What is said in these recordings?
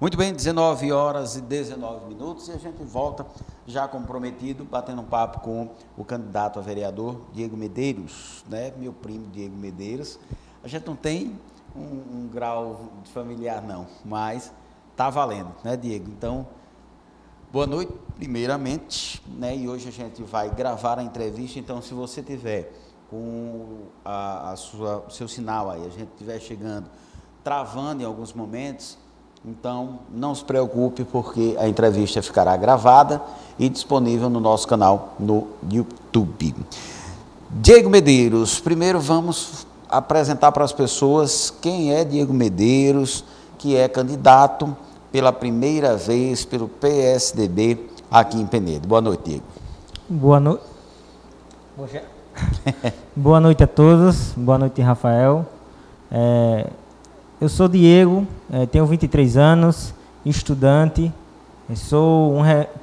Muito bem, 19 horas e 19 minutos e a gente volta já comprometido, batendo um papo com o candidato a vereador Diego Medeiros, né? Meu primo Diego Medeiros. A gente não tem um grau de familiar não, mas tá valendo, né, Diego? Então, boa noite, primeiramente, né? E hoje a gente vai gravar a entrevista, então se você tiver com o seu sinal aí, a gente estiver chegando, travando em alguns momentos, então não se preocupe, porque a entrevista ficará gravada e disponível no nosso canal no YouTube. Diego Medeiros, primeiro vamos apresentar para as pessoas quem é Diego Medeiros, que é candidato pela primeira vez pelo PSDB aqui em Penedo. Boa noite, Diego. Boa noite. Boa noite a todos. Boa noite, Rafael. Eu sou Diego, tenho 23 anos, estudante, estou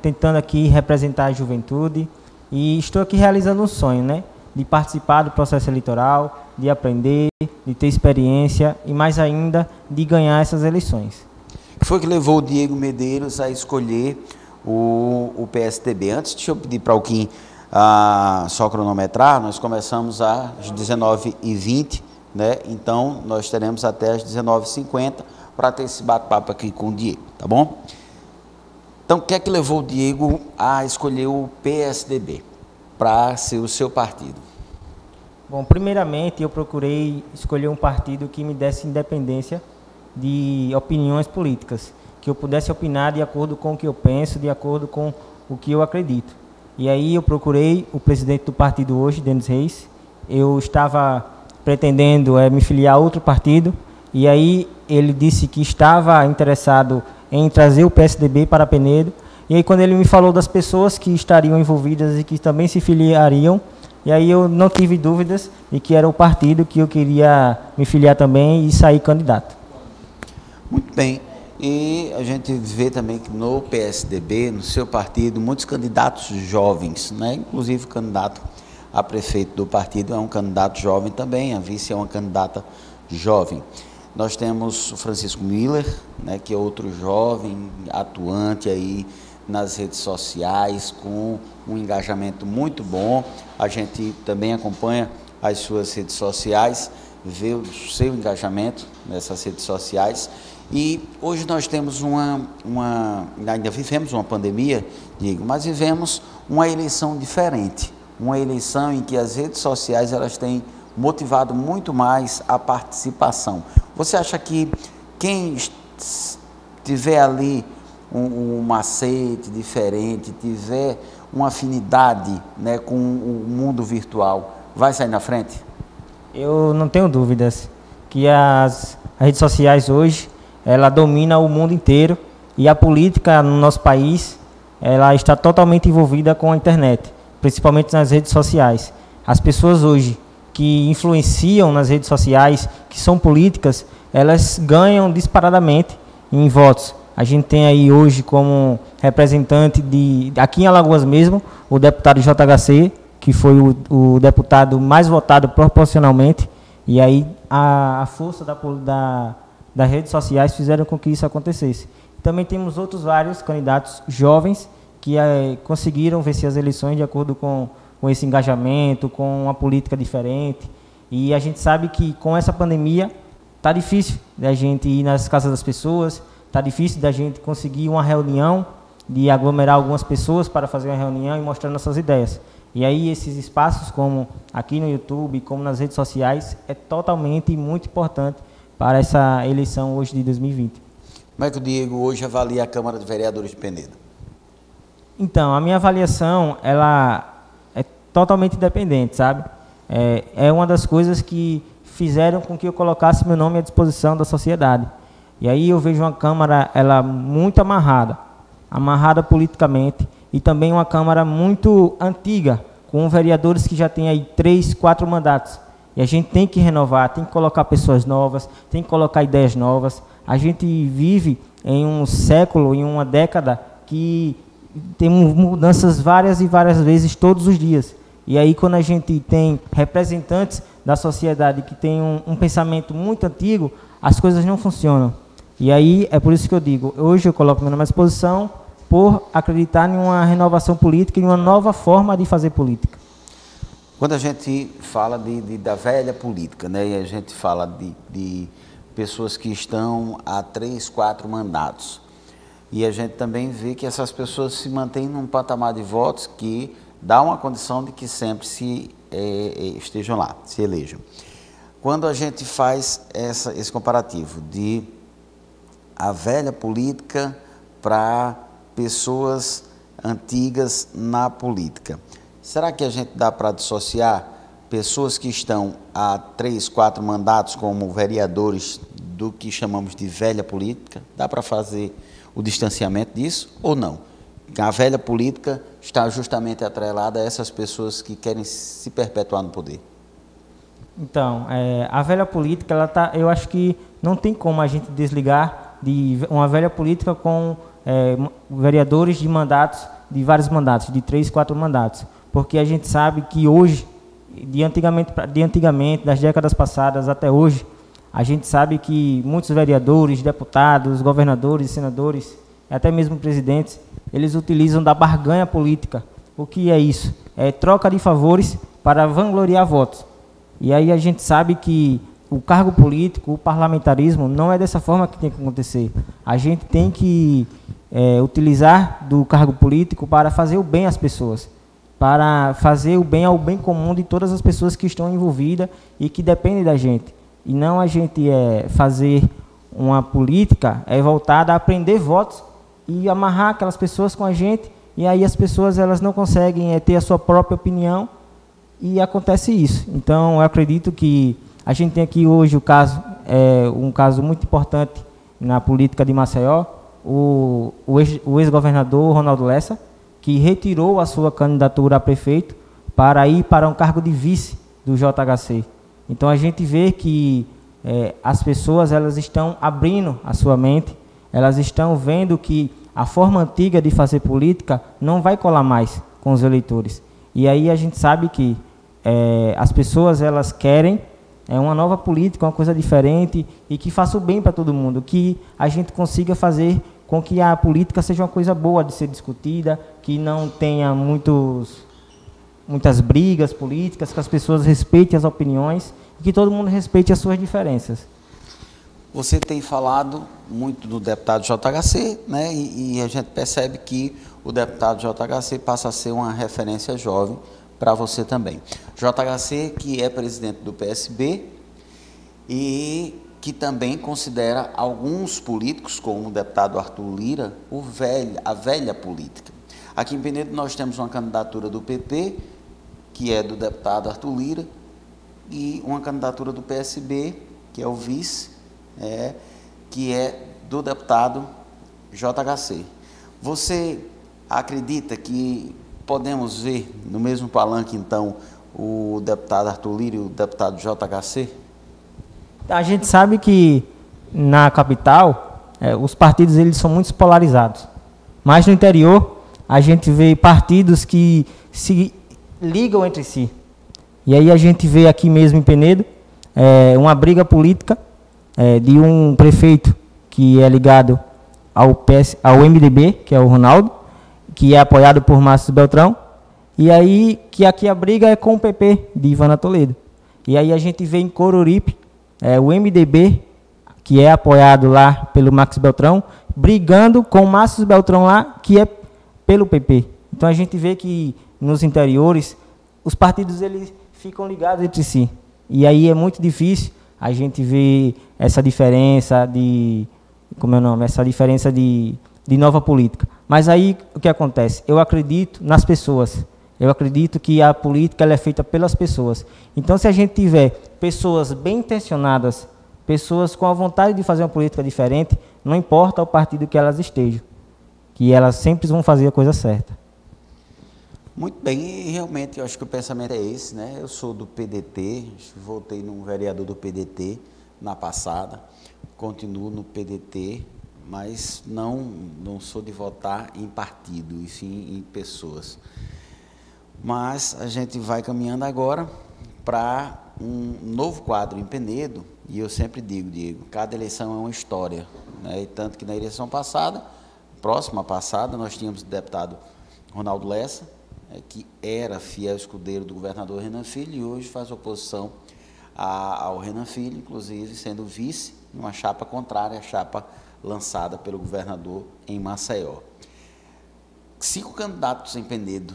tentando aqui representar a juventude e estou aqui realizando um sonho, né? De participar do processo eleitoral, de aprender, de ter experiência e mais ainda de ganhar essas eleições. O que foi que levou o Diego Medeiros a escolher o PSDB? Antes, deixa eu pedir para o Kim só cronometrar, nós começamos às 19h20, né? Então, nós teremos até às 19h50 para ter esse bate-papo aqui com o Diego, tá bom? Então, o que é que levou o Diego a escolher o PSDB para ser o seu partido? Bom, primeiramente eu procurei escolher um partido que me desse independência de opiniões políticas, que eu pudesse opinar de acordo com o que eu penso, de acordo com o que eu acredito. E aí eu procurei o presidente do partido hoje, Denis Reis. Eu estava pretendendo me filiar a outro partido, e aí ele disse que estava interessado em trazer o PSDB para Penedo, e aí quando ele me falou das pessoas que estariam envolvidas e que também se filiariam, e aí eu não tive dúvidas de que era o partido que eu queria me filiar também e sair candidato. Muito bem, e a gente vê também que no PSDB, no seu partido, muitos candidatos jovens, né? Inclusive o candidato a prefeito do partido é um candidato jovem também, a vice é uma candidata jovem. Nós temos o Francisco Miller, né, que é outro jovem atuante aí nas redes sociais, com um engajamento muito bom. A gente também acompanha as suas redes sociais, vê o seu engajamento nessas redes sociais. E hoje nós temos ainda vivemos uma pandemia, Diego, mas vivemos uma eleição diferente. Uma eleição em que as redes sociais elas têm motivado muito mais a participação. Você acha que quem tiver ali um macete diferente, tiver uma afinidade, né, com o mundo virtual, vai sair na frente? Eu não tenho dúvidas que as redes sociais hoje, ela domina o mundo inteiro, e a política no nosso país, ela está totalmente envolvida com a internet, principalmente nas redes sociais. As pessoas hoje que influenciam nas redes sociais, que são políticas, elas ganham disparadamente em votos. A gente tem aí hoje como representante aqui em Alagoas mesmo, o deputado JHC, que foi o deputado mais votado proporcionalmente, e aí a força das redes sociais fizeram com que isso acontecesse. Também temos outros vários candidatos jovens que conseguiram vencer as eleições de acordo com esse engajamento, com uma política diferente. E a gente sabe que com essa pandemia está difícil da gente ir nas casas das pessoas, está difícil da gente conseguir uma reunião, de aglomerar algumas pessoas para fazer uma reunião e mostrar nossas ideias. E aí esses espaços, como aqui no YouTube, como nas redes sociais, é totalmente muito importante para essa eleição hoje de 2020. Como é que o Diego hoje avalia a Câmara de Vereadores de Penedo? Então, a minha avaliação, ela é totalmente independente, sabe? É uma das coisas que fizeram com que eu colocasse meu nome à disposição da sociedade. E aí eu vejo uma Câmara, ela muito amarrada politicamente, e também uma Câmara muito antiga, com vereadores que já têm aí 3, 4 mandatos. E a gente tem que renovar, tem que colocar pessoas novas, tem que colocar ideias novas. A gente vive em um século, em uma década, que temos mudanças várias e várias vezes todos os dias. E aí quando a gente tem representantes da sociedade que têm um pensamento muito antigo, as coisas não funcionam. E aí é por isso que eu digo, hoje eu coloco meu nome à disposição por acreditar em uma renovação política e em uma nova forma de fazer política. Quando a gente fala da velha política, né, e a gente fala de pessoas que estão há 3, 4 mandatos, e a gente também vê que essas pessoas se mantêm num patamar de votos que dá uma condição de que sempre estejam lá, se elejam. Quando a gente faz esse comparativo de a velha política para pessoas antigas na política, será que a gente dá para dissociar pessoas que estão há 3, 4 mandatos como vereadores do que chamamos de velha política? Dá para fazer o distanciamento disso ou não? A velha política está justamente atrelada a essas pessoas que querem se perpetuar no poder. Então, a velha política, eu acho que não tem como a gente desligar de uma velha política com vereadores de mandatos, de vários mandatos, de 3, 4 mandatos. Porque a gente sabe que hoje, de antigamente, das décadas passadas até hoje, a gente sabe que muitos vereadores, deputados, governadores, senadores, até mesmo presidentes, eles utilizam da barganha política. O que é isso? É troca de favores para vangloriar votos. E aí a gente sabe que o cargo político, o parlamentarismo, não é dessa forma que tem que acontecer. A gente tem que utilizar do cargo político para fazer o bem às pessoas, para fazer o bem ao bem comum de todas as pessoas que estão envolvidas e que dependem da gente. E não a gente fazer uma política voltada a prender votos e amarrar aquelas pessoas com a gente, e aí as pessoas elas não conseguem ter a sua própria opinião, e acontece isso. Então, eu acredito que a gente tem aqui hoje um caso muito importante na política de Maceió, o ex-governador Ronaldo Lessa, que retirou a sua candidatura a prefeito para ir para um cargo de vice do JHC. Então, a gente vê que as pessoas elas estão abrindo a sua mente, elas estão vendo que a forma antiga de fazer política não vai colar mais com os eleitores. E aí a gente sabe que as pessoas elas querem uma nova política, uma coisa diferente e que faça o bem para todo mundo, que a gente consiga fazer com que a política seja uma coisa boa de ser discutida, que não tenha muitas brigas políticas, que as pessoas respeitem as opiniões e que todo mundo respeite as suas diferenças. Você tem falado muito do deputado JHC, né? E a gente percebe que o deputado JHC passa a ser uma referência jovem para você também. JHC, que é presidente do PSB e que também considera alguns políticos, como o deputado Arthur Lira, a velha política. Aqui em Penedo nós temos uma candidatura do PP, que é do deputado Arthur Lira, e uma candidatura do PSB, que é o vice, que é do deputado JHC. Você acredita que podemos ver no mesmo palanque, então, o deputado Arthur Lira e o deputado JHC? A gente sabe que na capital os partidos eles são muito polarizados, mas no interior a gente vê partidos que se ligam entre si. E aí a gente vê aqui mesmo em Penedo uma briga política de um prefeito que é ligado ao MDB, que é o Ronaldo, que é apoiado por Márcio Beltrão, e aí que aqui a briga é com o PP de Ivana Toledo. E aí a gente vê em Coruripe o MDB, que é apoiado lá pelo Max Beltrão, brigando com o Márcio Beltrão lá, que é pelo PP. Então a gente vê que nos interiores os partidos eles ficam ligados entre si. E aí é muito difícil a gente ver essa diferença de nova política. Mas aí o que acontece? Eu acredito nas pessoas. Eu acredito que a política ela é feita pelas pessoas. Então, se a gente tiver pessoas bem intencionadas, pessoas com a vontade de fazer uma política diferente, não importa o partido que elas estejam, que elas sempre vão fazer a coisa certa. Muito bem, e realmente eu acho que o pensamento é esse, né? Eu sou do PDT, votei num vereador do PDT na passada, continuo no PDT, mas não sou de votar em partido, e sim em pessoas. Mas a gente vai caminhando agora para um novo quadro em Penedo, E eu sempre digo, Diego, cada eleição é uma história, né? E tanto que na eleição passada, próxima passada, nós tínhamos o deputado Ronaldo Lessa, que era fiel escudeiro do governador Renan Filho e hoje faz oposição ao Renan Filho, inclusive sendo vice numa chapa contrária à chapa lançada pelo governador em Maceió. 5 candidatos em Penedo.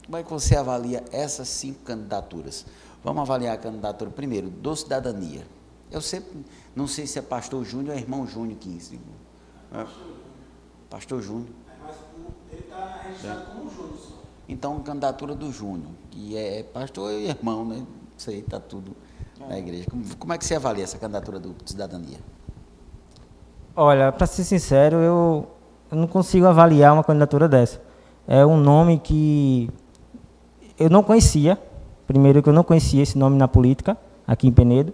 Como é que você avalia essas 5 candidaturas? Vamos avaliar a candidatura primeiro, do Cidadania. Eu sempre, não sei se é Pastor Júnior ou Irmão Júnior que isso. Pastor Júnior. Mas ele está registrado como Júnior só. Então, candidatura do Júnior, que é pastor e irmão, né? Isso aí está tudo na igreja. Como é que você avalia essa candidatura do Cidadania? Olha, para ser sincero, eu não consigo avaliar uma candidatura dessa. É um nome que eu não conhecia. Primeiro que eu não conhecia esse nome na política, aqui em Penedo.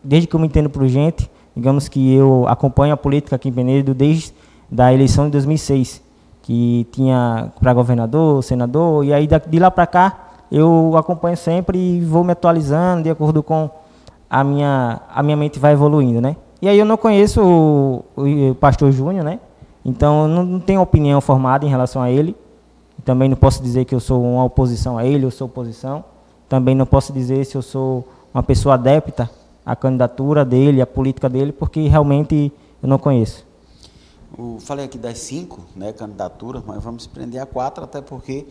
Desde que eu me entendo por gente, digamos que eu acompanho a política aqui em Penedo desde a eleição de 2006, que tinha para governador, senador, e aí de lá para cá eu acompanho sempre e vou me atualizando de acordo com a minha mente vai evoluindo, né? E aí eu não conheço o Pastor Júnior, né? Então eu não tenho opinião formada em relação a ele. Também não posso dizer que eu sou uma oposição a ele, eu sou oposição. Também não posso dizer se eu sou uma pessoa adepta à candidatura dele, à política dele, porque realmente eu não conheço. Falei aqui das 5, né, candidaturas, mas vamos se prender a 4, até porque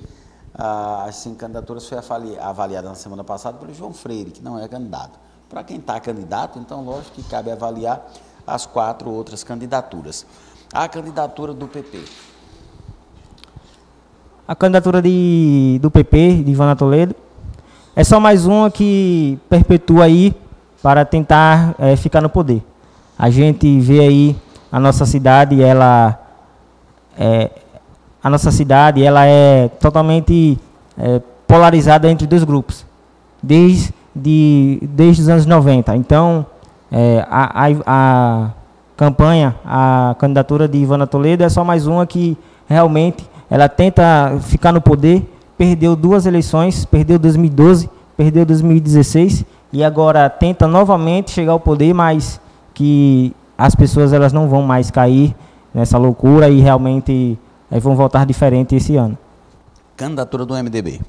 as 5 candidaturas foi avaliada na semana passada pelo João Freire, que não é candidato. Para quem está candidato, então, lógico que cabe avaliar as 4 outras candidaturas. A candidatura do PP. A candidatura do PP, de Ivana Toledo, é só mais uma que perpetua aí para tentar ficar no poder. A gente vê aí a nossa cidade, ela é totalmente polarizada entre 2 grupos, desde os anos 90. Então, a campanha, a candidatura de Ivana Toledo é só mais uma que realmente ela tenta ficar no poder, perdeu 2 eleições, perdeu 2012, perdeu 2016 e agora tenta novamente chegar ao poder, mas que as pessoas elas não vão mais cair nessa loucura e realmente vão votar diferente esse ano. Candidatura do MDB.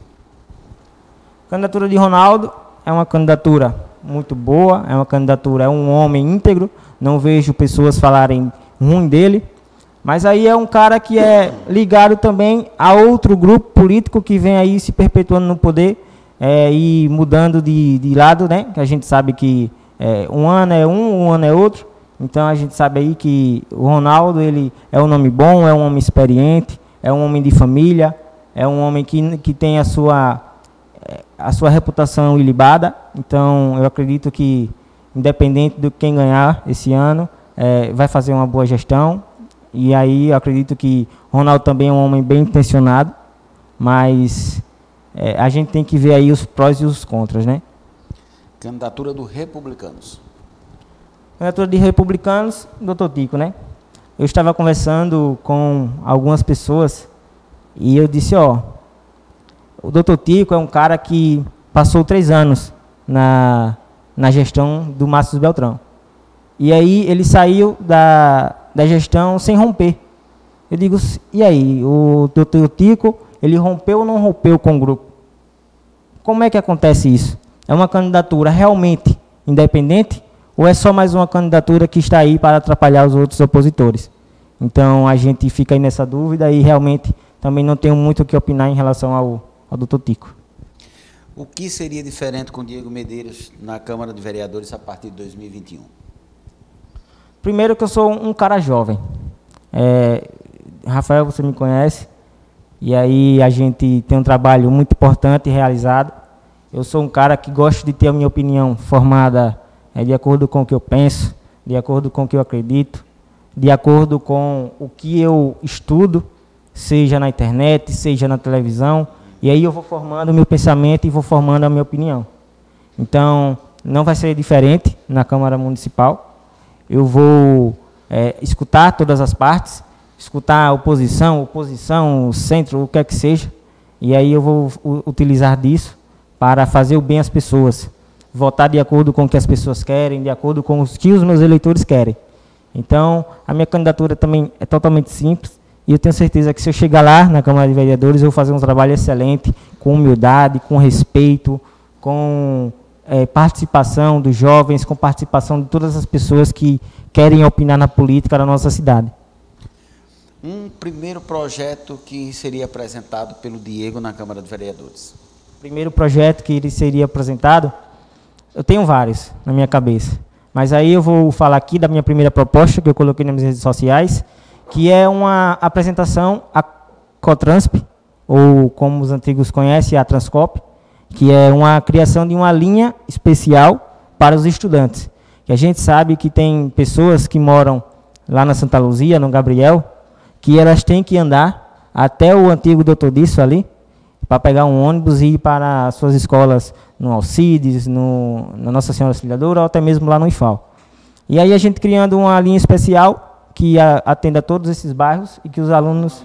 Candidatura de Ronaldo é uma candidatura muito boa, é um homem íntegro, não vejo pessoas falarem ruim dele, mas aí é um cara que é ligado também a outro grupo político que vem aí se perpetuando no poder e mudando de lado, né? Que a gente sabe que um ano é um ano é outro. Então a gente sabe aí que o Ronaldo, ele é um nome bom, é um homem experiente, é um homem de família, é um homem que tem a sua reputação ilibada. Então eu acredito que, independente de quem ganhar esse ano, vai fazer uma boa gestão. E aí eu acredito que o Ronaldo também é um homem bem intencionado, mas a gente tem que ver aí os prós e os contras, né? Candidatura do Republicanos. Candidatura de Republicanos, Dr. Tico, né? Eu estava conversando com algumas pessoas e eu disse, o Dr. Tico é um cara que passou 3 anos na gestão do Márcio Beltrão. E aí ele saiu da gestão sem romper. Eu digo, e aí, o Dr. Tico, ele rompeu ou não rompeu com o grupo? Como é que acontece isso? É uma candidatura realmente independente ou é só mais uma candidatura que está aí para atrapalhar os outros opositores? Então a gente fica aí nessa dúvida e realmente também não tenho muito o que opinar em relação ao Dr. Tico. O que seria diferente com Diego Medeiros na Câmara de Vereadores a partir de 2021? Primeiro que eu sou um cara jovem. Rafael, você me conhece, e aí a gente tem um trabalho muito importante realizado. Eu sou um cara que gosto de ter a minha opinião formada de acordo com o que eu penso, de acordo com o que eu acredito, de acordo com o que eu estudo, seja na internet, seja na televisão, e aí eu vou formando o meu pensamento e vou formando a minha opinião. Então, não vai ser diferente na Câmara Municipal. Eu vou escutar todas as partes, escutar a oposição, o centro, o que é que seja, e aí eu vou utilizar disso para fazer o bem às pessoas. votar de acordo com o que as pessoas querem, de acordo com o que os meus eleitores querem. Então, a minha candidatura também é totalmente simples, e eu tenho certeza que se eu chegar lá na Câmara de Vereadores, eu vou fazer um trabalho excelente, com humildade, com respeito, com participação dos jovens, com participação de todas as pessoas que querem opinar na política da nossa cidade. Um primeiro projeto que seria apresentado pelo Diego na Câmara de Vereadores. O primeiro projeto que ele seria apresentado, eu tenho vários na minha cabeça, mas aí eu vou falar aqui da minha primeira proposta, que eu coloquei nas minhas redes sociais, que é uma apresentação à Cotransp, ou como os antigos conhecem, a Transcop, que é uma criação de uma linha especial para os estudantes. Que a gente sabe que tem pessoas que moram lá na Santa Luzia, no Gabriel, que elas têm que andar até o antigo Doutor Disso ali, para pegar um ônibus e ir para as suas escolas no Alcides, na Nossa Senhora Auxiliadora, ou até mesmo lá no IFAL. E aí a gente criando uma linha especial que atenda todos esses bairros e que os alunos...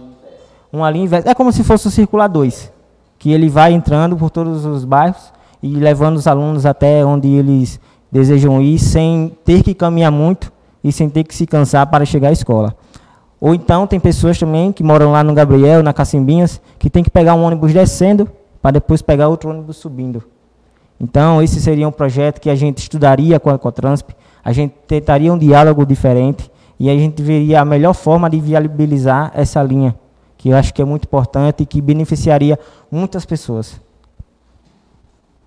Uma linha inversa, é como se fosse o Circular 2, que ele vai entrando por todos os bairros e levando os alunos até onde eles desejam ir, sem ter que caminhar muito e sem ter que se cansar para chegar à escola. Ou então tem pessoas também que moram lá no Gabriel, na Cacimbinhas, que tem que pegar um ônibus descendo para depois pegar outro ônibus subindo. Então esse seria um projeto que a gente estudaria com a Cotransp, a gente tentaria um diálogo diferente e a gente veria a melhor forma de viabilizar essa linha, que eu acho que é muito importante e que beneficiaria muitas pessoas.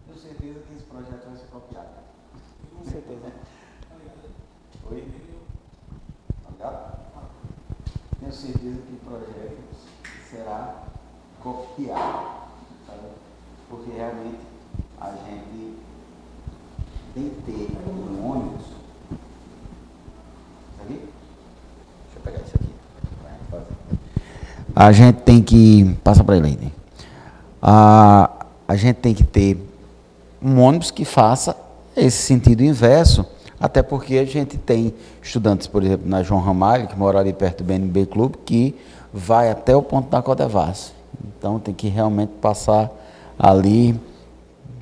Tenho certeza que esse projeto vai ser copiado. Com certeza. Oi? Obrigado. Tenho certeza que o projeto será copiado, sabe? Porque realmente a gente tem que ter um ônibus. Isso aqui? Deixa eu pegar isso aqui. A gente tem que... Passa para ele aí, né? A gente tem que ter um ônibus que faça esse sentido inverso, até porque a gente tem estudantes, por exemplo, na João Ramalho, que mora ali perto do BNB Clube, que vai até o ponto da Codevasf. Então tem que realmente passar ali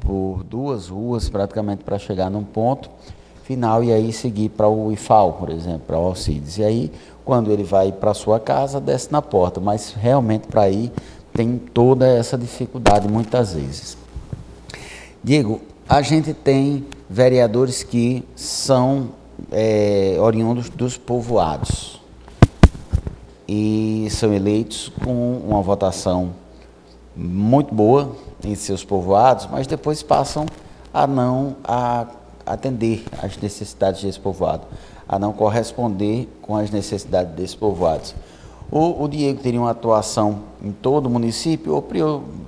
por 2 ruas, praticamente, para chegar num ponto final e aí seguir para o IFAL, por exemplo, para o Alcides. E aí, quando ele vai para a sua casa, desce na porta, mas realmente para ir tem toda essa dificuldade muitas vezes. Diego, a gente tem vereadores que são oriundos dos povoados e são eleitos com uma votação muito boa em seus povoados, mas depois passam a não atender às necessidades desse povoado, a não corresponder com as necessidades desses povoados. O Diego teria uma atuação em todo o município ou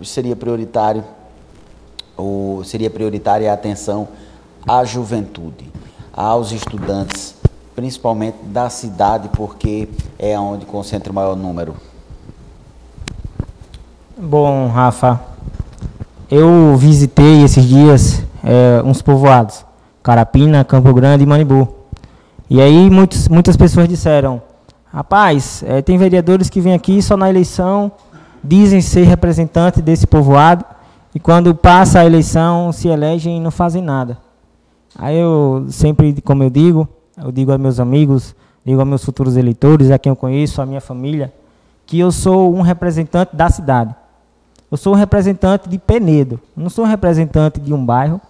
seria prioritária a atenção à juventude, aos estudantes, principalmente da cidade, porque é onde concentra o maior número? Bom, Rafa, eu visitei esses dias uns povoados, Carapina, Campo Grande e Manibu. E aí muitas pessoas disseram: rapaz, tem vereadores que vêm aqui só na eleição, dizem ser representante desse povoado, e quando passa a eleição, se elegem e não fazem nada. Aí eu sempre, como eu digo aos meus amigos, digo aos meus futuros eleitores, a quem eu conheço, a minha família, que eu sou um representante da cidade. Eu sou um representante de Penedo, não sou um representante de um bairro,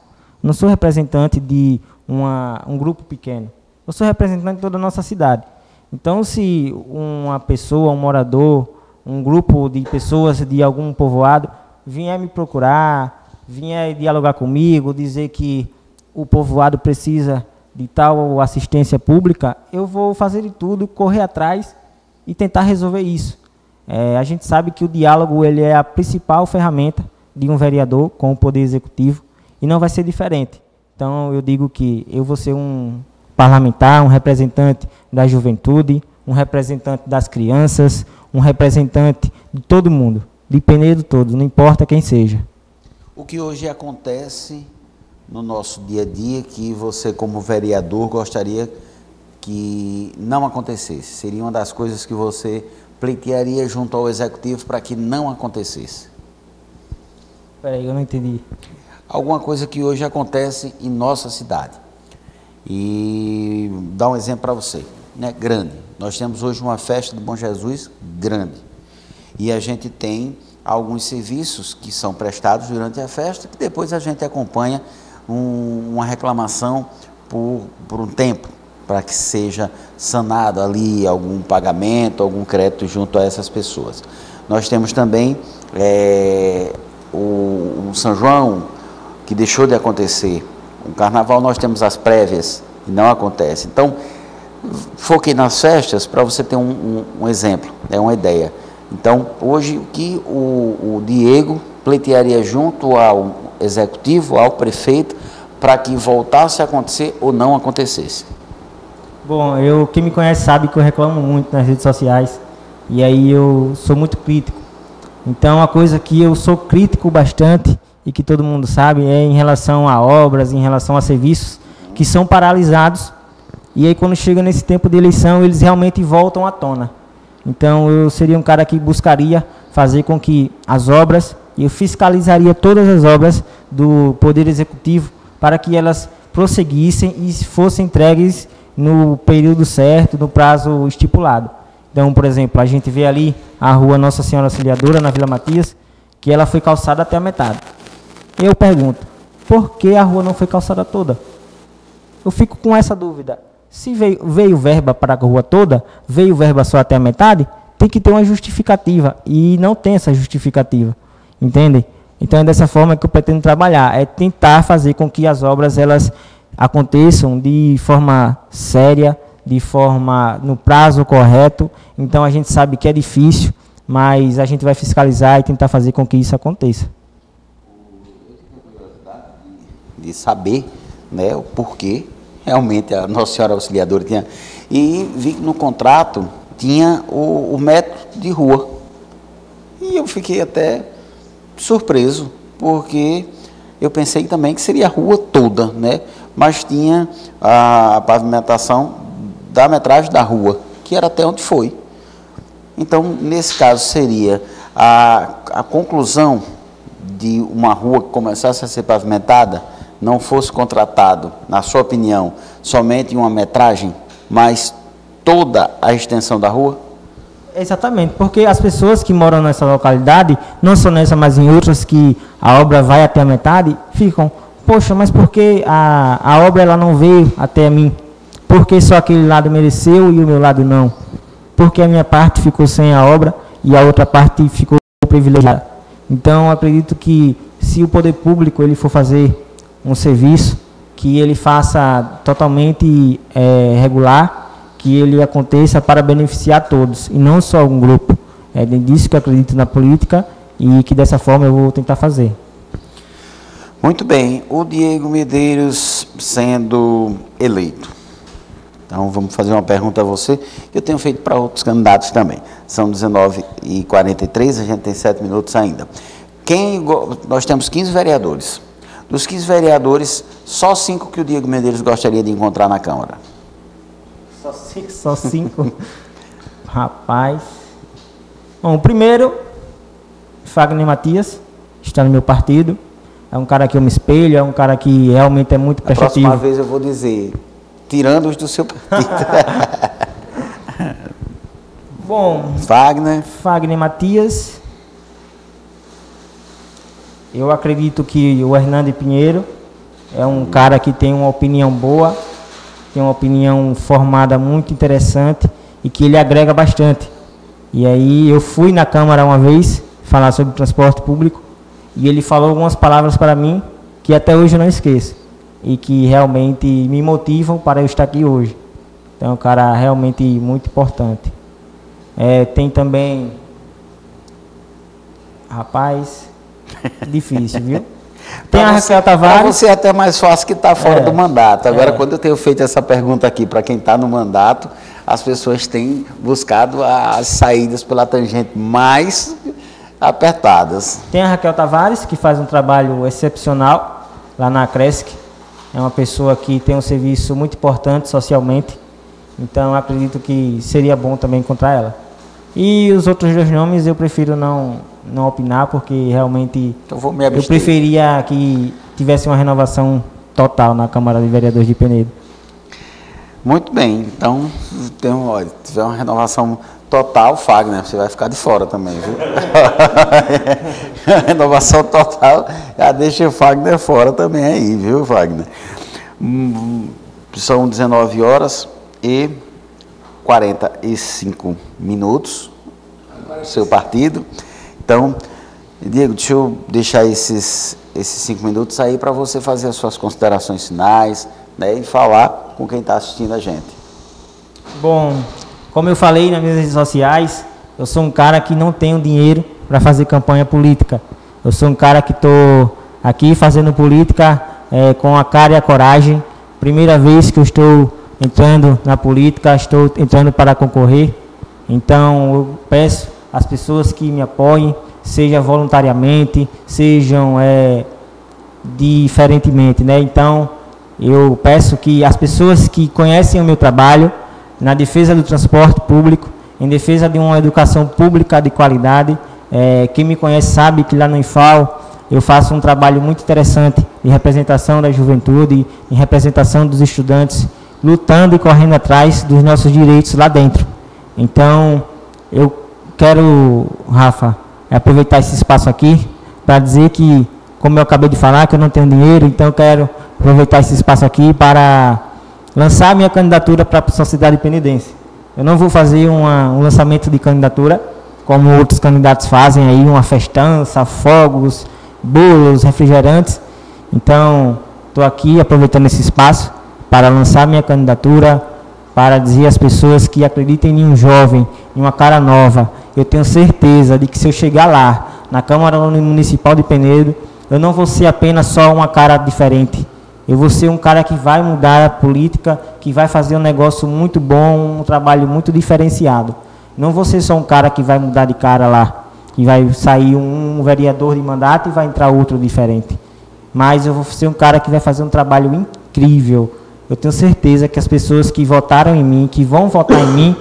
não sou representante de um grupo pequeno. Eu sou representante de toda a nossa cidade. Então, se uma pessoa, um morador, um grupo de pessoas de algum povoado vier me procurar, vier dialogar comigo, dizer que o povoado precisa de tal assistência pública, eu vou fazer de tudo, correr atrás e tentar resolver isso. A gente sabe que o diálogo ele é a principal ferramenta de um vereador com o Poder Executivo e não vai ser diferente. Então, eu digo que eu vou ser um parlamentar, um representante da juventude, um representante das crianças, um representante de todo mundo, de Penedo todo, não importa quem seja. O que hoje acontece no nosso dia a dia que você, como vereador, gostaria que não acontecesse? Seria uma das coisas que você pleitearia junto ao Executivo para que não acontecesse? Espera aí, eu não entendi. alguma coisa que hoje acontece em nossa cidade. E dar um exemplo para você, né? Grande. Nós temos hoje uma festa do Bom Jesus grande. E a gente tem alguns serviços que são prestados durante a festa, que depois a gente acompanha uma reclamação por um tempo, para que seja sanado ali algum pagamento, algum crédito junto a essas pessoas. Nós temos também o São João, que deixou de acontecer. O Carnaval nós temos as prévias e não acontece. Então, foquei nas festas para você ter um exemplo, uma ideia. Então, hoje, o que o Diego pleitearia junto ao executivo, ao prefeito, para que voltasse a acontecer ou não acontecesse? Bom, quem me conhece sabe que eu reclamo muito nas redes sociais, e aí eu sou muito crítico. Então, a coisa que eu sou crítico bastante, e que todo mundo sabe, é em relação a obras, em relação a serviços que são paralisados, e aí quando chega nesse tempo de eleição, eles realmente voltam à tona. Então, eu seria um cara que buscaria fazer com que as obras, eu fiscalizaria todas as obras do Poder Executivo, para que elas prosseguissem e fossem entregues no período certo, no prazo estipulado. Então, por exemplo, a gente vê ali a rua Nossa Senhora Auxiliadora, na Vila Matias, que ela foi calçada até a metade. Eu pergunto, por que a rua não foi calçada toda? Eu fico com essa dúvida. Se veio verba para a rua toda, veio verba só até a metade, tem que ter uma justificativa. E não tem essa justificativa. Entende? Então é dessa forma que eu pretendo trabalhar. É tentar fazer com que as obras elas aconteçam de forma séria, de forma no prazo correto. Então a gente sabe que é difícil, mas a gente vai fiscalizar e tentar fazer com que isso aconteça. De saber, né, o porquê realmente a Nossa Senhora Auxiliadora tinha. E vi que no contrato tinha o metro de rua. E eu fiquei até surpreso, porque eu pensei também que seria a rua toda, né? Mas tinha a pavimentação da metragem da rua, que era até onde foi. Então, nesse caso, seria a conclusão de uma rua que começasse a ser pavimentada, não fosse contratado, na sua opinião, somente uma metragem, mas toda a extensão da rua? Exatamente, porque as pessoas que moram nessa localidade, não só nessa, mas em outras que a obra vai até a metade, ficam, poxa, mas por que a obra ela não veio até mim? Por que só aquele lado mereceu e o meu lado não? Porque a minha parte ficou sem a obra e a outra parte ficou privilegiada. Então, acredito que se o poder público ele for fazer um serviço, que ele faça totalmente regular, que ele aconteça para beneficiar todos, e não só um grupo. É disso que eu acredito na política e que dessa forma eu vou tentar fazer. Muito bem, o Diego Medeiros sendo eleito. Então, vamos fazer uma pergunta a você, que eu tenho feito para outros candidatos também. São 19h43, a gente tem 7 minutos ainda. Nós temos 15 vereadores. Dos 15 vereadores, só 5 que o Diego Medeiros gostaria de encontrar na Câmara. Só 5? Rapaz. Bom, o primeiro, Fagner Matias, está no meu partido. É um cara que eu me espelho, é um cara que realmente é muito prestativo. A próxima vez eu vou dizer, tirando os do seu partido. Bom, Fagner Matias. Eu acredito que o Hernando Pinheiro é um cara que tem uma opinião boa, tem uma opinião formada muito interessante e que ele agrega bastante. E aí eu fui na Câmara uma vez falar sobre transporte público e ele falou algumas palavras para mim que até hoje eu não esqueço e que realmente me motivam para eu estar aqui hoje. Então é um cara realmente muito importante. Tem também... Rapaz... Difícil, viu? Tem a Raquel Tavares. Para você é até mais fácil que está fora do mandato. Agora, quando eu tenho feito essa pergunta aqui para quem está no mandato, as pessoas têm buscado as saídas pela tangente mais apertadas. Tem a Raquel Tavares, que faz um trabalho excepcional lá na Cresc. É uma pessoa que tem um serviço muito importante socialmente. Então, acredito que seria bom também encontrar ela. E os outros 2 nomes eu prefiro não opinar, porque realmente eu preferia que tivesse uma renovação total na Câmara de Vereadores de Penedo. Muito bem, então, olha, se tiver uma renovação total, Fagner, você vai ficar de fora também, viu? Renovação total, já deixa o Fagner fora também aí, viu, Fagner? São 19 horas e 45 minutos, seu partido. Então, Diego, deixa eu deixar esses 5 minutos aí para você fazer as suas considerações finais, né, e falar com quem está assistindo a gente. Bom, como eu falei nas minhas redes sociais, eu sou um cara que não tenho dinheiro para fazer campanha política. Eu sou um cara que estou aqui fazendo política com a cara e a coragem. Primeira vez que eu estou entrando na política, estou entrando para concorrer. Então, eu peço às pessoas que me apoiem, seja voluntariamente, sejam diferentemente, né? Então, eu peço que as pessoas que conhecem o meu trabalho na defesa do transporte público, em defesa de uma educação pública de qualidade, quem me conhece sabe que lá no IFAL eu faço um trabalho muito interessante de representação da juventude, em representação dos estudantes, lutando e correndo atrás dos nossos direitos lá dentro. Então, eu quero, Rafa, aproveitar esse espaço aqui para dizer que, como eu acabei de falar, que eu não tenho dinheiro, então eu quero aproveitar esse espaço aqui para lançar minha candidatura para a sociedade penedense. Eu não vou fazer um lançamento de candidatura, como outros candidatos fazem aí, uma festança, fogos, bolos, refrigerantes. Então, estou aqui aproveitando esse espaço para lançar minha candidatura, para dizer às pessoas que acreditem em um jovem, em uma cara nova. Eu tenho certeza de que se eu chegar lá, na Câmara Municipal de Penedo, eu não vou ser apenas só uma cara diferente. Eu vou ser um cara que vai mudar a política, que vai fazer um negócio muito bom, um trabalho muito diferenciado. Não vou ser só um cara que vai mudar de cara lá, que vai sair um vereador de mandato e vai entrar outro diferente. Mas eu vou ser um cara que vai fazer um trabalho incrível. Eu tenho certeza que as pessoas que votaram em mim, que vão votar em mim,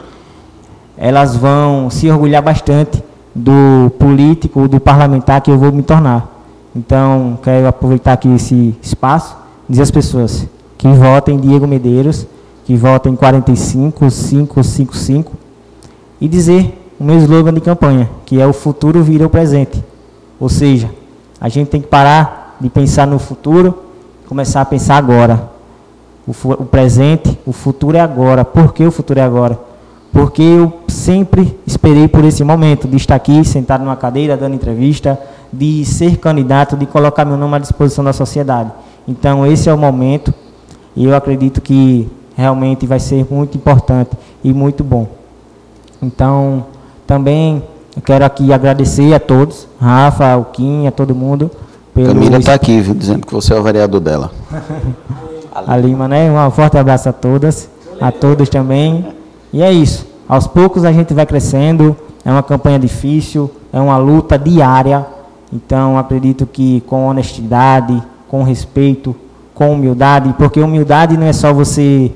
elas vão se orgulhar bastante do político, do parlamentar que eu vou me tornar. Então, quero aproveitar aqui esse espaço, dizer às pessoas que votem Diego Medeiros, que votem 45555 e dizer o meu slogan de campanha, que é o futuro vira o presente. Ou seja, a gente tem que parar de pensar no futuro, começar a pensar agora. O presente, o futuro é agora. Por que o futuro é agora? Porque eu sempre esperei por esse momento de estar aqui, sentado numa cadeira, dando entrevista, de ser candidato, de colocar meu nome à disposição da sociedade. Então, esse é o momento e eu acredito que realmente vai ser muito importante e muito bom. Então, também eu quero aqui agradecer a todos, Rafa, Alquim, a todo mundo. Camila está aqui, viu, dizendo que você é o vereador dela. A Lima, né? Um forte abraço a todas, a todos também. E é isso. Aos poucos a gente vai crescendo. É uma campanha difícil, é uma luta diária. Então, acredito que com honestidade, com respeito, com humildade, porque humildade não é só você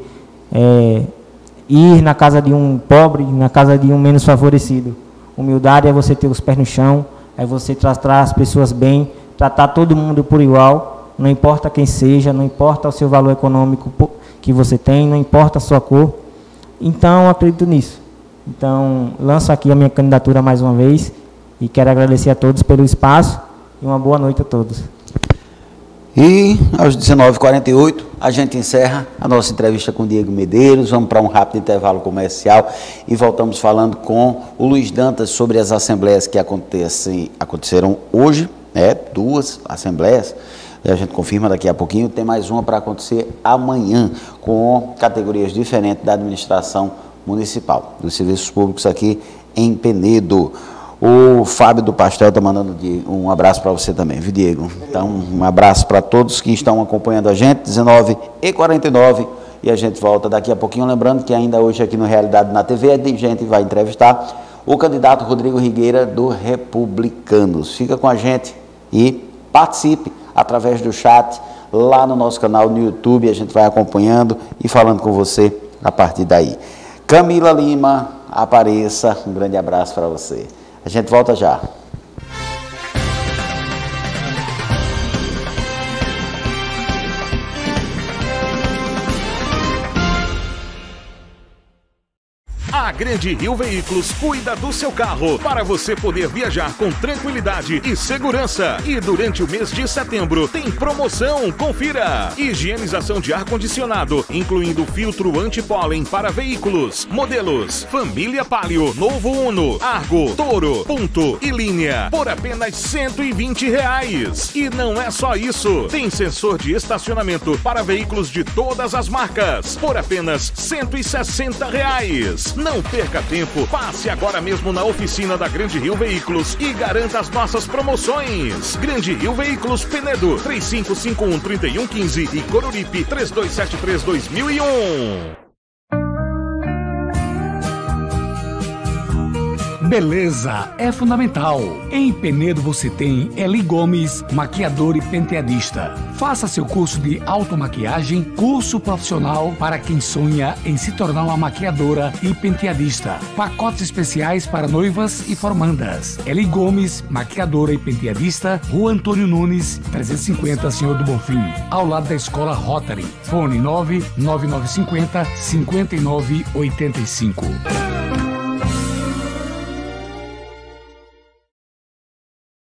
ir na casa de um pobre, na casa de um menos favorecido. Humildade é você ter os pés no chão, é você tratar as pessoas bem, tratar todo mundo por igual, não importa quem seja, não importa o seu valor econômico que você tem, não importa a sua cor. Então, acredito nisso. Então, lanço aqui a minha candidatura mais uma vez e quero agradecer a todos pelo espaço e uma boa noite a todos. E aos 19h48 a gente encerra a nossa entrevista com o Diego Medeiros. Vamos para um rápido intervalo comercial e voltamos falando com o Luiz Dantas sobre as assembleias que aconteceram hoje, né? 2 assembleias, e a gente confirma daqui a pouquinho. Tem mais uma para acontecer amanhã com categorias diferentes da administração municipal, dos serviços públicos aqui em Penedo. O Fábio do Pastel está mandando um abraço para você também, viu, Diego? Então, um abraço para todos que estão acompanhando a gente, 19h49, e a gente volta daqui a pouquinho. Lembrando que ainda hoje aqui no Realidade na TV, a gente vai entrevistar o candidato Rodrigo Rigueira do Republicanos. Fica com a gente e participe através do chat lá no nosso canal no YouTube. A gente vai acompanhando e falando com você a partir daí. Camila Lima, apareça. Um grande abraço para você. A gente volta já. A Grande Rio Veículos cuida do seu carro para você poder viajar com tranquilidade e segurança. E durante o mês de setembro tem promoção, confira! Higienização de ar-condicionado, incluindo filtro anti-pólen para veículos, modelos Família Palio, Novo Uno, Argo, Toro, Punto e Linha, por apenas R$120. E não é só isso, tem sensor de estacionamento para veículos de todas as marcas, por apenas R$160. Não perca tempo, passe agora mesmo na oficina da Grande Rio Veículos e garanta as nossas promoções. Grande Rio Veículos, Penedo, 3551-3115 e Coruripe, 3273-2001. Beleza é fundamental. Em Penedo você tem Eli Gomes, maquiador e penteadista. Faça seu curso de automaquiagem, curso profissional para quem sonha em se tornar uma maquiadora e penteadista. Pacotes especiais para noivas e formandas. Eli Gomes, maquiadora e penteadista, Rua Antônio Nunes, 350, Senhor do Bonfim, ao lado da Escola Rotary. Fone 99950-5985.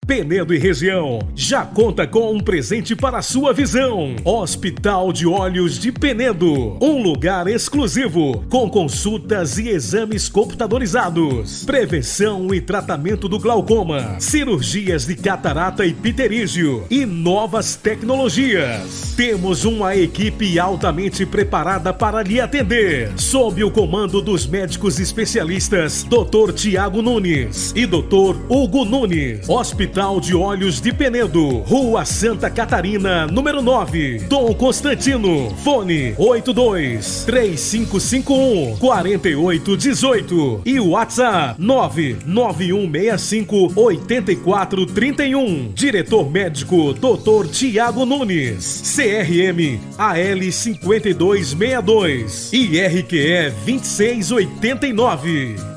Penedo e região já conta com um presente para a sua visão. Hospital de Olhos de Penedo, um lugar exclusivo com consultas e exames computadorizados, prevenção e tratamento do glaucoma, cirurgias de catarata e pterígio e novas tecnologias. Temos uma equipe altamente preparada para lhe atender, sob o comando dos médicos especialistas Dr. Tiago Nunes e Dr. Hugo Nunes. Hospital de Olhos de Penedo, Rua Santa Catarina, número 9, Dom Constantino. Fone 82-3551-4818 e WhatsApp 99165-8431. Diretor médico Dr. Tiago Nunes. CRM AL 5262 e RQE 2689.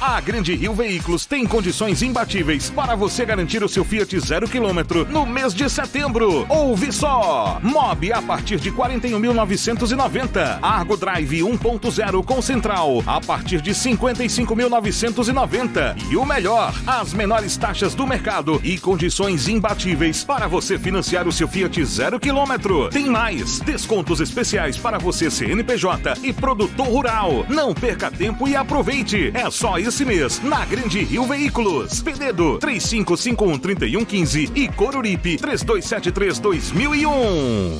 A Grande Rio Veículos tem condições imbatíveis para você garantir o seu Fiat 0 km no mês de setembro. Ouve só! Mobi a partir de R$ 41.990. Argo Drive 1.0 com central a partir de R$ 55.990. E o melhor, as menores taxas do mercado e condições imbatíveis para você financiar o seu Fiat 0 km. Tem mais, descontos especiais para você CNPJ e produtor rural. Não perca tempo e aproveite. É só esse mês na Grande Rio Veículos. Penedo 3551-3115 e Coruripe 3273-2001.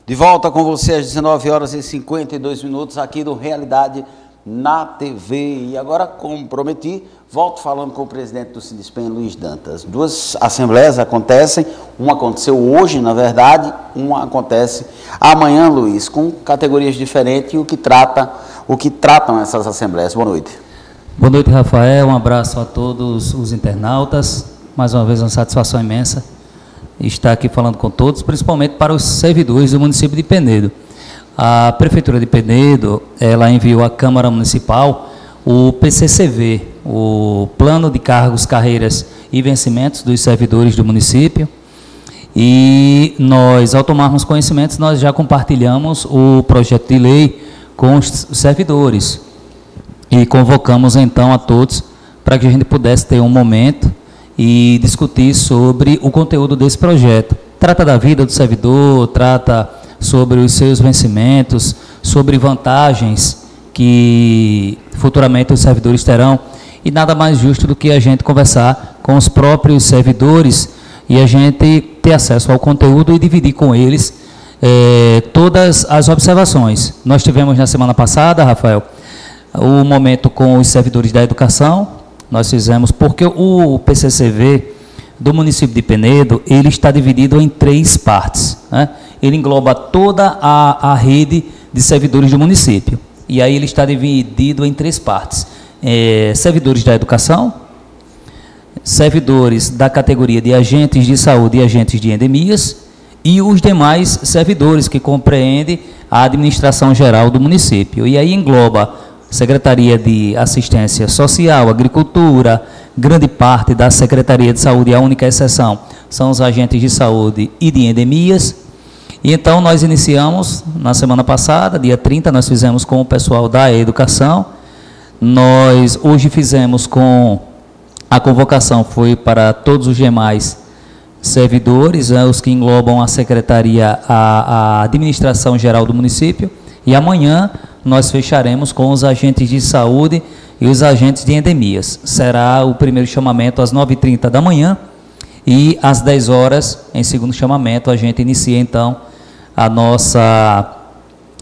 De volta com você às 19h52 aqui do Realidade na TV. E agora, como prometi, volto falando com o presidente do Sindispen, Luiz Dantas. Duas assembleias acontecem, uma aconteceu hoje, na verdade, uma acontece amanhã, Luiz, com categorias diferentes e o que tratam essas assembleias. Boa noite. Boa noite, Rafael. Um abraço a todos os internautas. Mais uma vez, uma satisfação imensa estar aqui falando com todos, principalmente para os servidores do município de Penedo. A Prefeitura de Penedo, ela enviou à Câmara Municipal o PCCV, o Plano de Cargos, Carreiras e Vencimentos dos Servidores do município. E nós, ao tomarmos conhecimentos, nós já compartilhamos o projeto de lei com os servidores. E convocamos, então, a todos para que a gente pudesse ter um momento e discutir sobre o conteúdo desse projeto. Trata da vida do servidor, trata sobre os seus vencimentos, sobre vantagens que futuramente os servidores terão, e nada mais justo do que a gente conversar com os próprios servidores e a gente ter acesso ao conteúdo e dividir com eles todas as observações. Nós tivemos na semana passada, Rafael, o momento com os servidores da educação. Nós fizemos, porque o PCCV do município de Penedo, ele está dividido em 3 partes, né? Ele engloba toda a rede de servidores do município. E aí ele está dividido em 3 partes. Servidores da educação, servidores da categoria de agentes de saúde e agentes de endemias e os demais servidores que compreendem a administração geral do município. E aí engloba Secretaria de Assistência Social, Agricultura, grande parte da Secretaria de Saúde, a única exceção são os agentes de saúde e de endemias. E então nós iniciamos, na semana passada, dia 30, nós fizemos com o pessoal da educação. Nós hoje fizemos com a convocação, foi para todos os demais servidores, os que englobam a Secretaria, a Administração Geral do município. E amanhã nós fecharemos com os agentes de saúde e os agentes de endemias. Será o primeiro chamamento às 9h30 da manhã e às 10 horas, em segundo chamamento, a gente inicia então a nossa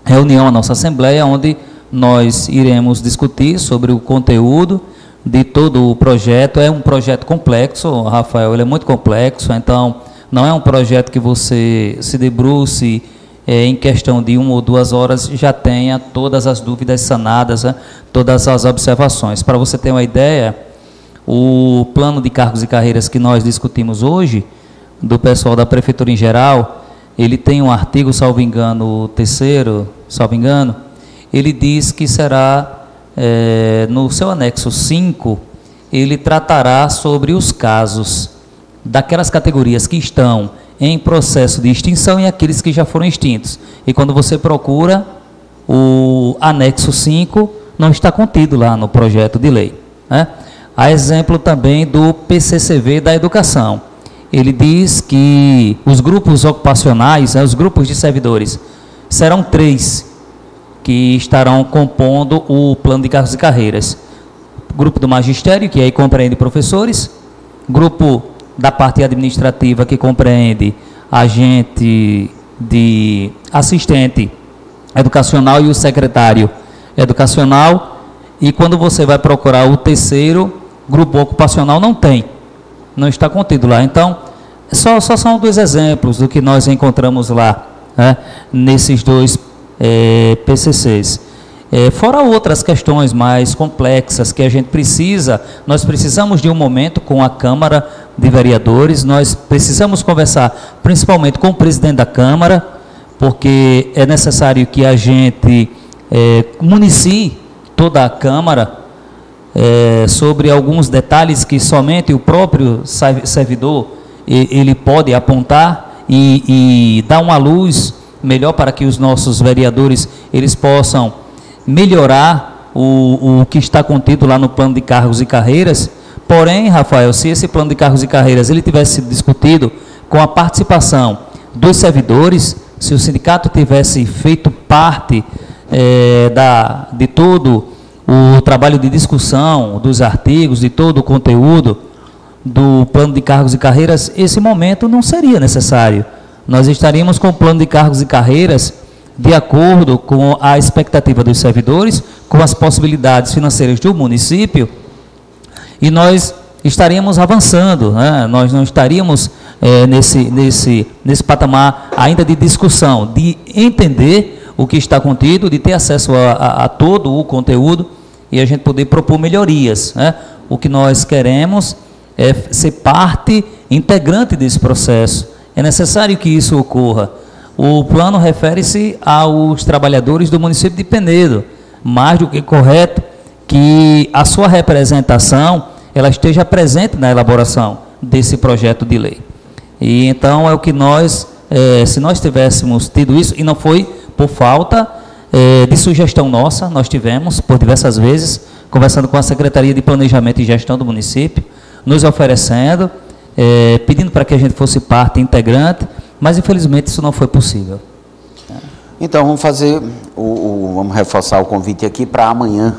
reunião, a nossa assembleia, onde nós iremos discutir sobre o conteúdo de todo o projeto. É um projeto complexo, Rafael, ele é muito complexo, então não é um projeto que você se debruce em questão de 1 ou 2 horas já tenha todas as dúvidas sanadas, todas as observações. Para você ter uma ideia, o plano de cargos e carreiras que nós discutimos hoje, do pessoal da Prefeitura em geral, ele tem um artigo, salvo engano, o terceiro, salvo engano, ele diz que será, no seu anexo 5, ele tratará sobre os casos daquelas categorias que estão em processo de extinção e aqueles que já foram extintos. E quando você procura, o anexo 5 não está contido lá no projeto de lei, né? Há exemplo também do PCCV da educação. Ele diz que os grupos ocupacionais, os grupos de servidores, serão 3 que estarão compondo o plano de cargos e carreiras. Grupo do magistério, que aí compreende professores, grupo da parte administrativa, que compreende agente de assistente educacional e o secretário educacional. E quando você vai procurar o terceiro, grupo ocupacional, não está contido lá. Então, só são 2 exemplos do que nós encontramos lá, né, nesses 2 PCCs. Fora outras questões mais complexas que a gente nós precisamos de um momento com a Câmara de Vereadores, nós precisamos conversar principalmente com o presidente da Câmara, porque é necessário que a gente municie toda a Câmara sobre alguns detalhes que somente o próprio servidor ele pode apontar e dar uma luz melhor para que os nossos vereadores eles possam melhorar o que está contido lá no plano de cargos e carreiras. Porém, Rafael, se esse plano de cargos e carreiras ele tivesse sido discutido com a participação dos servidores, se o sindicato tivesse feito parte de todo o trabalho de discussão dos artigos, de todo o conteúdo do plano de cargos e carreiras, esse momento não seria necessário. Nós estaríamos com o plano de cargos e carreiras de acordo com a expectativa dos servidores, com as possibilidades financeiras do município, e nós estaríamos avançando, né? Nós não estaríamos nesse patamar ainda de discussão, de entender o que está contido, de ter acesso a todo o conteúdo e a gente poder propor melhorias, né? O que nós queremos é ser parte integrante desse processo. É necessário que isso ocorra. O plano refere-se aos trabalhadores do município de Penedo, mais do que correto que a sua representação ela esteja presente na elaboração desse projeto de lei. E então é o que nós, se nós tivéssemos tido isso, e não foi por falta de sugestão nossa, nós tivemos por diversas vezes, conversando com a Secretaria de Planejamento e Gestão do município, nos oferecendo, pedindo para que a gente fosse parte integrante, mas infelizmente isso não foi possível. Então vamos fazer, vamos reforçar o convite aqui para amanhã.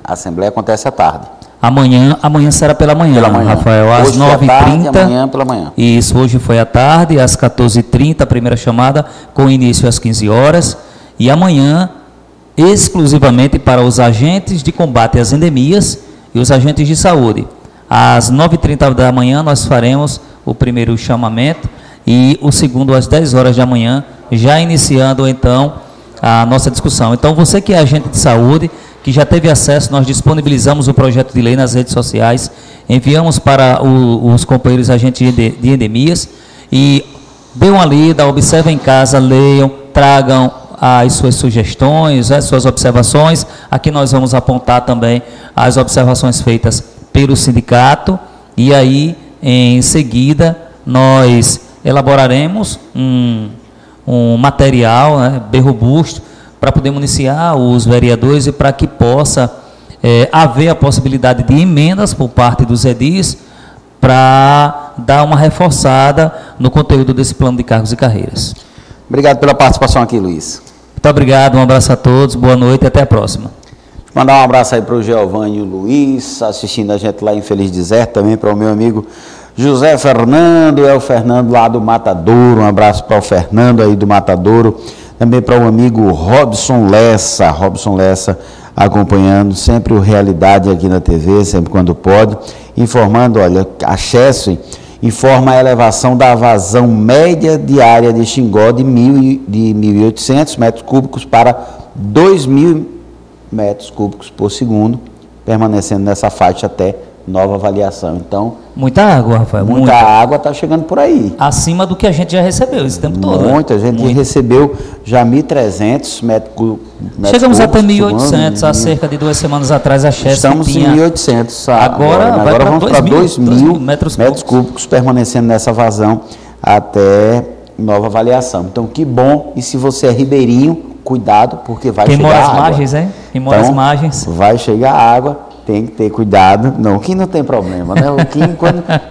A Assembleia acontece à tarde. Amanhã será pela manhã, Rafael, às 9h30. Amanhã pela manhã. Isso, hoje foi à tarde, às 14h30, a primeira chamada, com início às 15 horas. E amanhã, exclusivamente para os agentes de combate às endemias e os agentes de saúde. Às 9h30 da manhã, nós faremos o primeiro chamamento e o segundo às 10 horas da manhã, já iniciando, então, a nossa discussão. Então, você que é agente de saúde, que já teve acesso, nós disponibilizamos o projeto de lei nas redes sociais, enviamos para os companheiros agentes de endemias e dê uma lida, observem em casa, leiam, tragam as suas sugestões, as suas observações. Aqui nós vamos apontar também as observações feitas pelo sindicato e aí, em seguida, nós elaboraremos um material, né, bem robusto, para poder municiar os vereadores e para que possa haver a possibilidade de emendas por parte dos edis para dar uma reforçada no conteúdo desse plano de cargos e carreiras. Obrigado pela participação aqui, Luiz. Muito obrigado, um abraço a todos, boa noite e até a próxima. Mandar um abraço aí para o Giovanni e o Luiz, assistindo a gente lá em Feliz Deserto, também para o meu amigo José Fernando, o Fernando lá do Matadouro, um abraço para o Fernando aí do Matadouro, também para o amigo Robson Lessa acompanhando sempre o Realidade aqui na TV, sempre quando pode, informando, olha, a Chesf informa a elevação da vazão média diária de Xingó de 1.800 metros cúbicos para 2.000 metros cúbicos por segundo, permanecendo nessa faixa até nova avaliação. Então, muita água, Rafael. Muita água está chegando por aí. Acima do que a gente já recebeu esse tempo todo. Muita gente recebeu já 1.300 metros cúbicos. Chegamos até 1.800 há cerca de 2 semanas atrás. A Chesf estamos tinha... em 1.800 agora vamos para 2.000 metros cúbicos permanecendo nessa vazão até nova avaliação. Então, que bom. E se você é ribeirinho, cuidado, porque vai chegar água. Quem mora às margens, hein? Quem mora às margens. Vai chegar água. Tem que ter cuidado. Não, o Kim não tem problema, né? O Kim,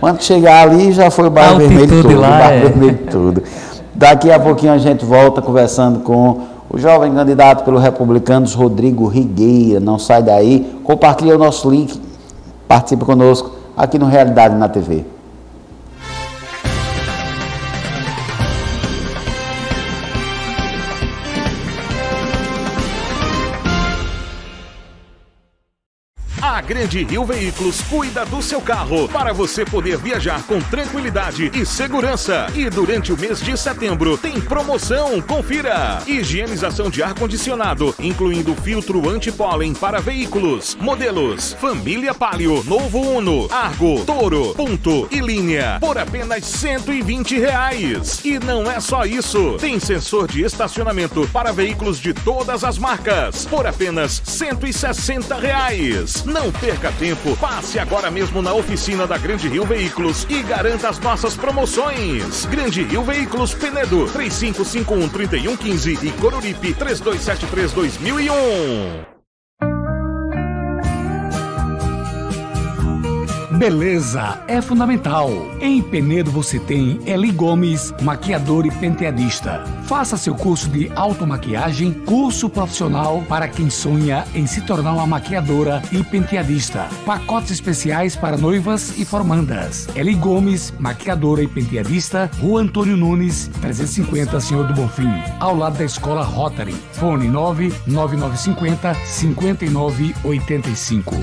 quando chegar ali, já foi o barro vermelho todo. Vermelho tudo. Daqui a pouquinho a gente volta conversando com o jovem candidato pelo Republicanos, Rodrigo Rigueira. Não sai daí. Compartilha o nosso link. Participe conosco aqui no Realidade na TV. A Grande Rio Veículos cuida do seu carro para você poder viajar com tranquilidade e segurança. E durante o mês de setembro tem promoção, confira! Higienização de ar-condicionado, incluindo filtro anti-pólen para veículos, modelos Família Palio, Novo Uno, Argo, Toro, Punto e Linha, por apenas R$120. E não é só isso, tem sensor de estacionamento para veículos de todas as marcas, por apenas R$160. Não perca tempo, passe agora mesmo na oficina da Grande Rio Veículos e garanta as nossas promoções. Grande Rio Veículos Penedo, 3551-3115 e Coruripe, 3273-2001. Beleza é fundamental. Em Penedo você tem Eli Gomes, maquiador e penteadista. Faça seu curso de automaquiagem, curso profissional para quem sonha em se tornar uma maquiadora e penteadista. Pacotes especiais para noivas e formandas. Eli Gomes, maquiadora e penteadista, Rua Antônio Nunes, 350, Senhor do Bonfim, ao lado da Escola Rotary. Fone 99950-5985.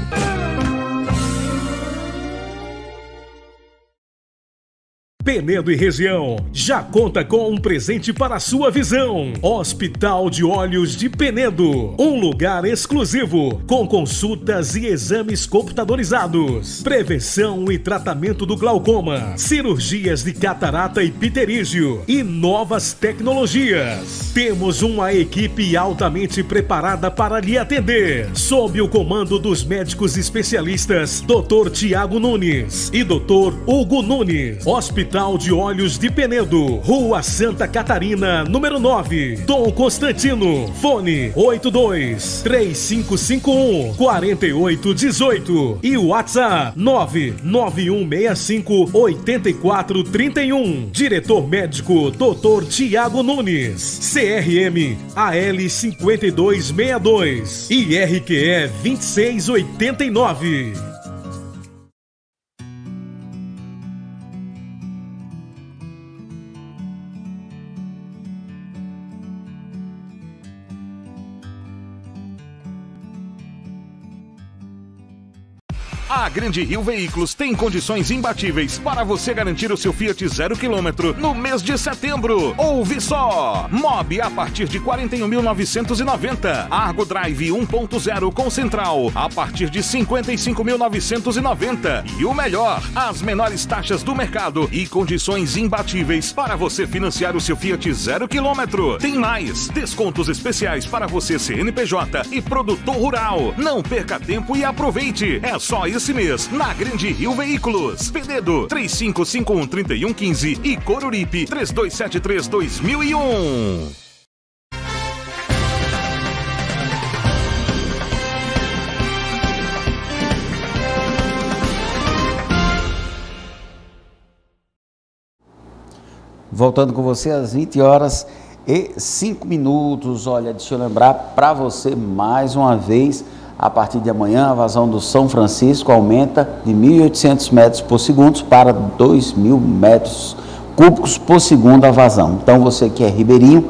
Penedo e região já conta com um presente para a sua visão. Hospital de Olhos de Penedo, um lugar exclusivo com consultas e exames computadorizados, prevenção e tratamento do glaucoma, cirurgias de catarata e pterígio e novas tecnologias. Temos uma equipe altamente preparada para lhe atender, sob o comando dos médicos especialistas Dr. Tiago Nunes e Dr. Hugo Nunes. Hospital de Olhos de Penedo, Rua Santa Catarina, número 9, Dom Constantino. Fone 82-3551-4818 e WhatsApp 99165-8431. Diretor médico Dr. Tiago Nunes, CRM AL 5262 e RQE 2689. A Grande Rio Veículos tem condições imbatíveis para você garantir o seu Fiat 0 km no mês de setembro. Ouve só! Mobi a partir de 41.990. Argo Drive 1.0 com central a partir de 55.990. E o melhor, as menores taxas do mercado e condições imbatíveis para você financiar o seu Fiat 0 km. Tem mais, descontos especiais para você CNPJ e produtor rural. Não perca tempo e aproveite. É só esse mês na Grande Rio Veículos. Penedo 3551-3115 e Coruripe 3273-2001. Voltando com você às 20h05. Olha, deixa eu lembrar para você mais uma vez, a partir de amanhã a vazão do São Francisco aumenta de 1.800 metros por segundo para 2.000 metros cúbicos por segundo a vazão. Então você que é ribeirinho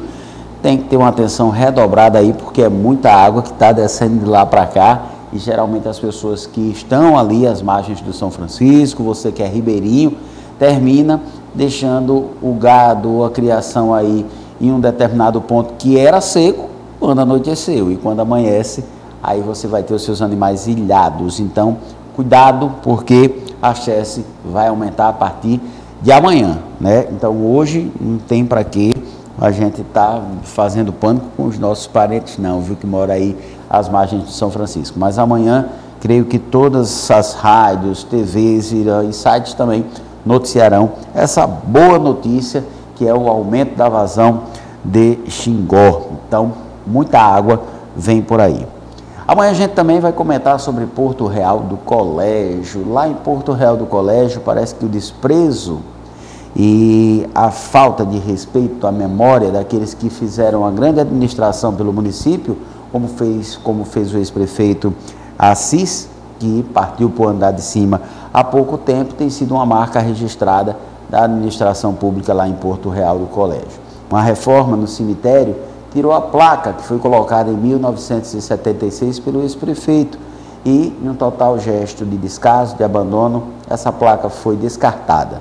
tem que ter uma atenção redobrada aí, porque é muita água que está descendo de lá para cá e geralmente as pessoas que estão ali às margens do São Francisco, você que é ribeirinho, termina deixando o gado, a criação aí em um determinado ponto que era seco, quando anoiteceu, e quando amanhece, aí você vai ter os seus animais ilhados. Então, cuidado, porque a chefe vai aumentar a partir de amanhã, né? Então, hoje não tem para que a gente tá fazendo pânico com os nossos parentes, não, viu, que mora aí às margens de São Francisco. Mas amanhã, creio que todas as rádios, TVs e sites também noticiarão essa boa notícia, que é o aumento da vazão de Xingó. Então, muita água vem por aí. Amanhã a gente também vai comentar sobre Porto Real do Colégio. Lá em Porto Real do Colégio, parece que o desprezo e a falta de respeito à memória daqueles que fizeram a grande administração pelo município, como fez o ex-prefeito Assis, que partiu para o andar de cima há pouco tempo, tem sido uma marca registrada da administração pública lá em Porto Real do Colégio. Uma reforma no cemitério tirou a placa que foi colocada em 1976 pelo ex-prefeito e, em um total gesto de descaso, de abandono, essa placa foi descartada.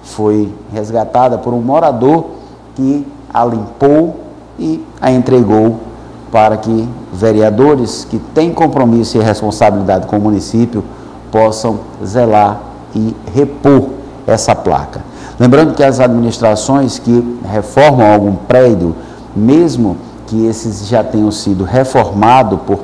Foi resgatada por um morador que a limpou e a entregou para que vereadores que têm compromisso e responsabilidade com o município possam zelar e repor essa placa. Lembrando que as administrações que reformam algum prédio, mesmo que esses já tenham sido reformados por